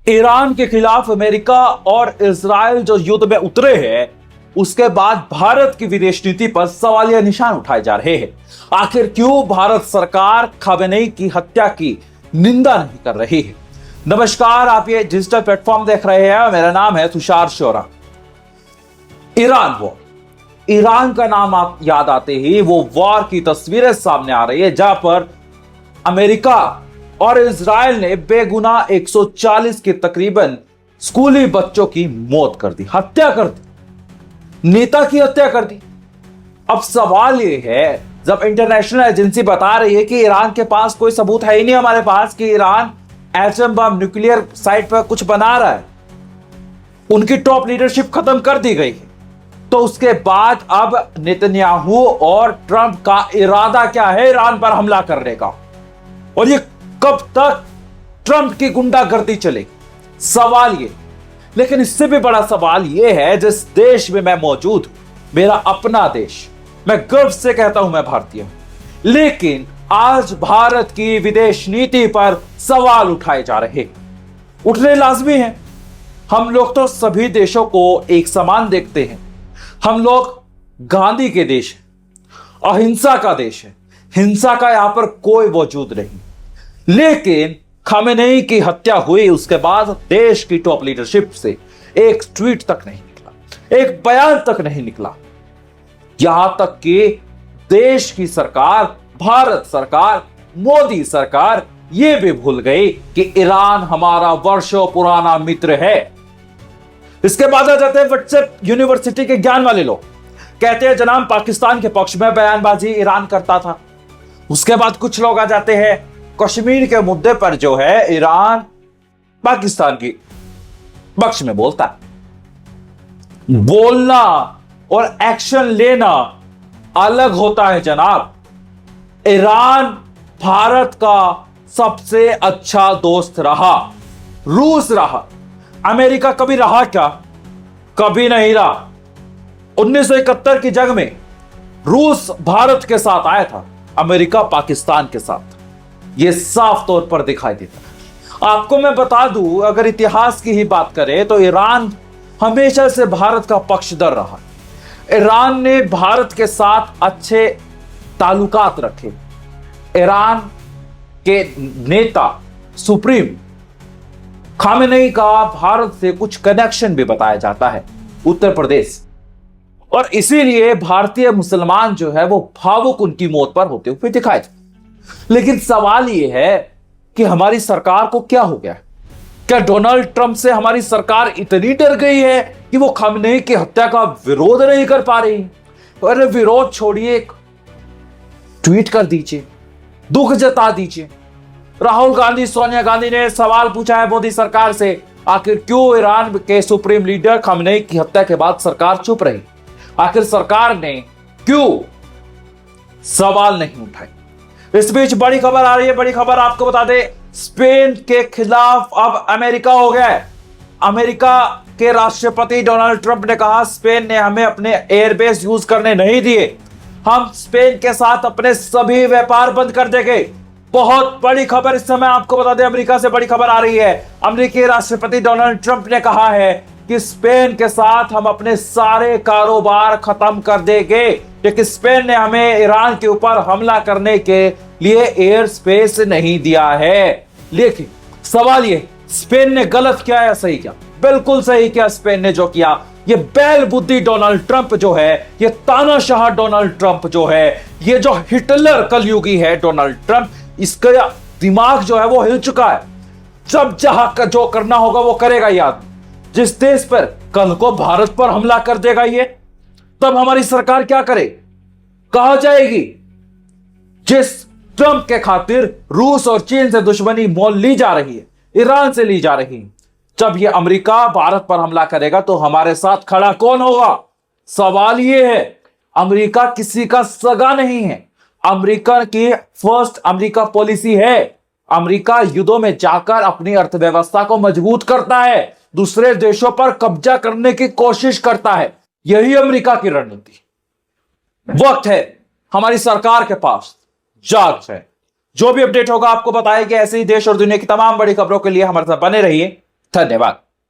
Iran के खिलाफ America और इजराइल जो युद्ध में उतरे हैं, उसके बाद भारत की विदेश नीति पर सवालिया निशान उठाए जा रहे हैं। आखिर क्यों भारत सरकार खमेनेई की हत्या की निंदा नहीं कर रही है? नमस्कार, आप ये डिजिटल प्लेटफॉर्म देख रहे हैं। मेरा नाम है तुषार शोरा। ईरान वॉर, ईरान का नाम आप याद आते ही वो वॉर की तस्वीरें सामने आ रही है, जहां पर अमेरिका और इजराइल ने बेगुनाह 140 के तकरीबन स्कूली बच्चों की मौत कर दी, हत्या कर दी, नेता की हत्या कर दी। अब सवाल यह है, जब इंटरनेशनल एजेंसी बता रही है कि ईरान के पास कोई सबूत है ही नहीं हमारे पास कि Iran atom bomb nuclear site पर कुछ बना रहा है, उनकी टॉप लीडरशिप खत्म कर दी गई है, तो उसके बाद अब नेतन्याहू और ट्रंप का इरादा क्या है ईरान पर हमला करने का, और ये कब तक ट्रंप की गुंडागर्दी चलेगी? सवाल ये। लेकिन इससे भी बड़ा सवाल ये है, जिस देश में मैं मौजूद हूं, मेरा अपना देश, मैं गर्व से कहता हूं मैं भारतीय हूं, लेकिन आज भारत की विदेश नीति पर सवाल उठाए जा रहे, उठने लाजमी हैं। हम लोग तो सभी देशों को एक समान देखते हैं। हम लोग गांधी के देश हैं, अहिंसा का देश है, हिंसा का यहां पर कोई वजूद नहीं। लेकिन खमेनेई की हत्या हुई, उसके बाद देश की टॉप लीडरशिप से एक ट्वीट तक नहीं निकला, एक बयान तक नहीं निकला। यहां तक कि देश की सरकार, भारत सरकार, मोदी सरकार यह भी भूल गई कि ईरान हमारा वर्षों पुराना मित्र है। इसके बाद आ जाते हैं व्हाट्सएप यूनिवर्सिटी के ज्ञान वाले लोग, कहते हैं जनाब पाकिस्तान के पक्ष में बयानबाजी ईरान करता था। उसके बाद कुछ लोग आ जाते हैं कश्मीर के मुद्दे पर जो है ईरान पाकिस्तान की पक्ष में बोलता है। बोलना और एक्शन लेना अलग होता है जनाब। ईरान भारत का सबसे अच्छा दोस्त रहा, रूस रहा, अमेरिका कभी रहा क्या? कभी नहीं रहा। 1971 की जंग में रूस भारत के साथ आया था, अमेरिका पाकिस्तान के साथ। यह साफ तौर पर दिखाई देता है। आपको मैं बता दूं, अगर इतिहास की ही बात करें तो ईरान हमेशा से भारत का पक्षधर रहा। ईरान ने भारत के साथ अच्छे ताल्लुकात रखे। ईरान के नेता सुप्रीम खमेनेई का भारत से कुछ कनेक्शन भी बताया जाता है, उत्तर प्रदेश, और इसीलिए भारतीय मुसलमान जो है वो भावुक उनकी मौत पर होते हुए दिखाए। लेकिन सवाल यह है कि हमारी सरकार को क्या हो गया? क्या डोनाल्ड ट्रंप से हमारी सरकार इतनी डर गई है कि वो खमेनेई की हत्या का विरोध नहीं कर पा रही? अरे विरोध छोड़िए, ट्वीट कर दीजिए, दुख जता दीजिए। राहुल गांधी, सोनिया गांधी ने सवाल पूछा है मोदी सरकार से, आखिर क्यों ईरान के सुप्रीम लीडर खमेनेई की हत्या के बाद सरकार चुप रही? आखिर सरकार ने क्यों सवाल नहीं उठाए? इस बीच बड़ी खबर आ रही है, बड़ी खबर आपको बता दे, स्पेन के खिलाफ अब अमेरिका हो गया है। अमेरिका के राष्ट्रपति डोनाल्ड ट्रंप ने कहा, स्पेन ने हमें अपने एयरबेस यूज करने नहीं दिए, हम स्पेन के साथ अपने सभी व्यापार बंद कर देंगे। बहुत बड़ी खबर इस समय आपको बता दें, अमेरिका से बड़ी खबर आ रही है। अमेरिकी राष्ट्रपति डोनाल्ड ट्रंप ने कहा है कि स्पेन के साथ हम अपने सारे कारोबार खत्म कर देंगे, क्योंकि स्पेन ने हमें ईरान के ऊपर हमला करने के लिए एयर स्पेस नहीं दिया है। लेकिन सवाल ये, स्पेन ने गलत किया या सही किया? बिल्कुल सही किया स्पेन ने जो किया। ये बैल बुद्धि डोनाल्ड ट्रंप जो है, ये तानाशाह डोनाल्ड ट्रंप जो है, ये जो हिटलर कलयुगी है डोनाल्ड ट्रंप, इसका दिमाग जो है वो हिल चुका है। जब जहां जो करना होगा वो करेगा याद। जिस देश पर कल को भारत पर हमला कर देगा ये, तब हमारी सरकार क्या करे, कहा जाएगी? जिस ट्रंप के खातिर रूस और चीन से दुश्मनी मोल ली जा रही है, ईरान से ली जा रही है, जब ये अमेरिका भारत पर हमला करेगा तो हमारे साथ खड़ा कौन होगा? सवाल ये है। अमेरिका किसी का सगा नहीं है। अमेरिका की फर्स्ट अमेरिका पॉलिसी है, अमेरिका युद्धों में जाकर अपनी अर्थव्यवस्था को मजबूत करता है, दूसरे देशों पर कब्जा करने की कोशिश करता है। यही अमेरिका की रणनीति। वक्त है हमारी सरकार के पास, जाग है। जो भी अपडेट होगा आपको बताएंगे। ऐसे ही देश और दुनिया की तमाम बड़ी खबरों के लिए हमारे साथ बने रहिए। धन्यवाद।